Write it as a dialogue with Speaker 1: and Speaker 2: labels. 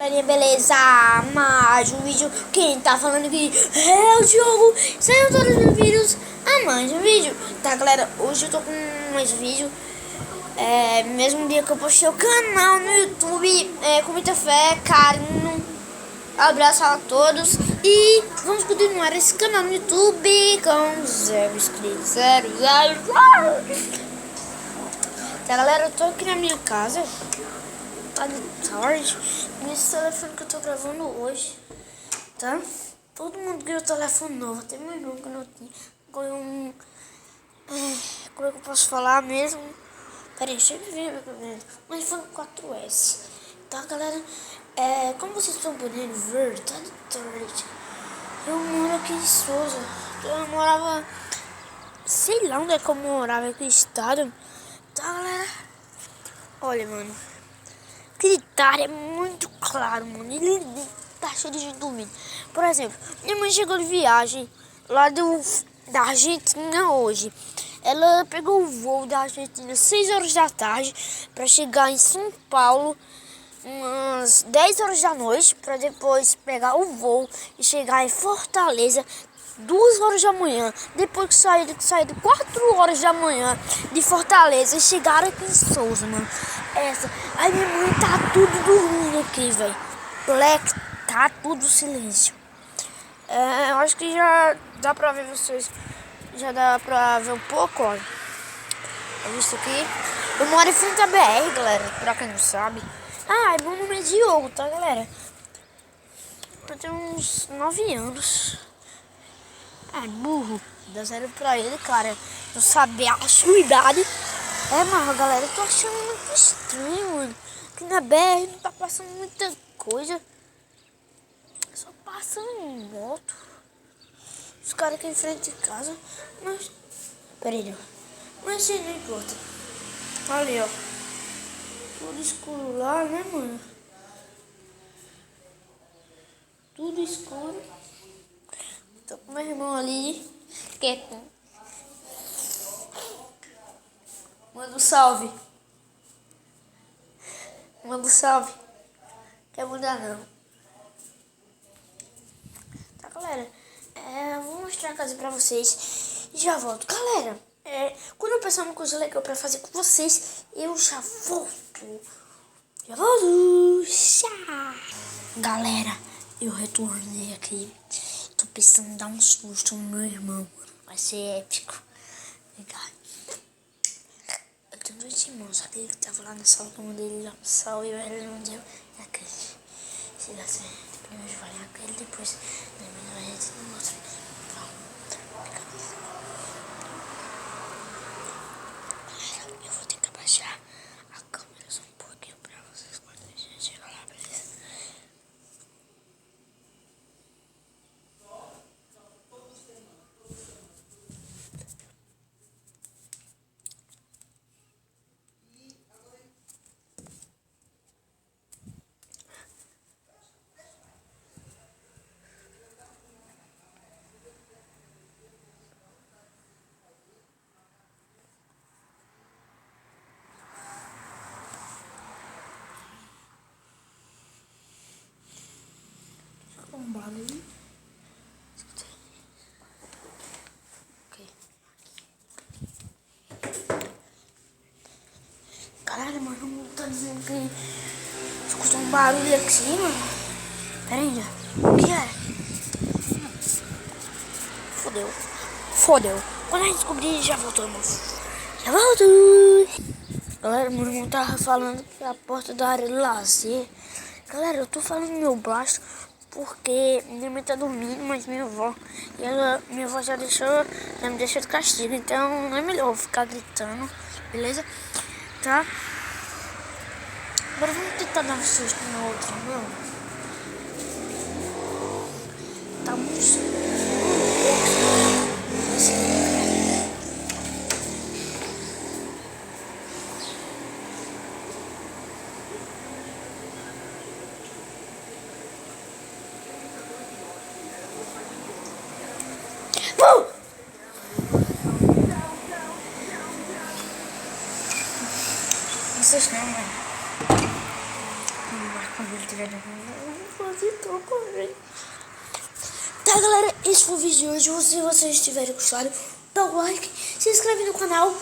Speaker 1: Beleza, mais um vídeo. Quem tá falando aqui é o Diogo. Saiu todos os vídeos a mais um vídeo. Tá, galera, hoje eu tô com mais um vídeo. Mesmo dia que eu postei o canal no YouTube, com muita fé, carinho. Abraço a todos. E vamos continuar esse canal no YouTube com 0 inscritos. 0. Tá, galera, eu tô aqui na minha casa. Tá de tarde. Nesse telefone que eu tô gravando hoje, tá? Todo mundo ganhou telefone novo, até meu irmão que não tinha. Ganhou um... como é que eu posso falar mesmo? Pera aí, deixa eu ver um iPhone 4S. Tá, galera? Como vocês estão podendo ver, tá de tarde. Eu moro aqui em Souza. Eu morava... sei lá onde é que eu morava, aqui no estado. Tá, galera? Olha, mano. Gritar é muito claro, mano. Ele tá cheio de gente dormindo. Por exemplo, minha mãe chegou de viagem lá da Argentina hoje. Ela pegou o voo da Argentina às 6 horas da tarde para chegar em São Paulo umas 10 horas da noite, para depois pegar o voo e chegar em Fortaleza 2 horas da manhã. Depois que saíram 4 horas da manhã de Fortaleza e chegaram aqui em Souza, mano. Aí minha mãe tá tudo dormindo aqui, velho. Black, tá tudo silêncio. Eu acho que já dá pra ver vocês. Já dá pra ver um pouco, olha. Isso aqui. Eu moro em frente à BR, galera, pra quem não sabe. Meu nome é Diogo, tá, galera? Eu tenho uns 9 anos. Burro. Dá zero pra ele, cara. Não saber a sua idade. Mas galera, eu tô achando muito estranho, mano. Aqui na BR não tá passando muita coisa. Só passando moto. Os caras aqui em frente de casa. Mas... pera aí, mas isso não importa. Ali, ó. Tudo escuro lá, né, mano? Tudo escuro. Tô com meu irmão ali. Quieto. Manda um salve. Manda um salve. Quer mudar não. Tá, galera? Vou mostrar a casa pra vocês e já volto. Galera, quando eu pensar uma coisa legal pra fazer com vocês, eu já volto. Já volto. Galera, eu retornei aqui. Tô pensando em dar um susto no meu irmão. Vai ser épico. Legal. Eu tenho 2 irmãos. Aquele que tava lá na sala, que eu mandei ele lá no sal e ele não deu. E aquele. Se dá certo. Primeiro vai aquele, depois vai no outro. Galera, eu vou ter que abaixar a câmera só um pouquinho pra vocês quando a gente chegar lá, beleza? Um barulho. Ok. Caralho, mano, tá dizendo que escutou um barulho aqui, mano. Pera aí, o que é? Fodeu. Quando a gente descobrir, já voltou, irmão. Já volto. Galera, meu irmão tava falando que a porta da área do lazer. Galera, eu tô falando meu baixo porque minha mãe tá dormindo, mas minha avó já me deixou de castigo, então não é melhor eu ficar gritando, beleza? Tá? Agora vamos tentar dar um susto no outro, não? Tá muito escuro. Vocês não, mano. Quando ele estiver Vamos fazer troco, gente. Tá, galera, esse foi o vídeo de hoje. Se vocês tiverem gostado, dá o like, se inscreve no canal.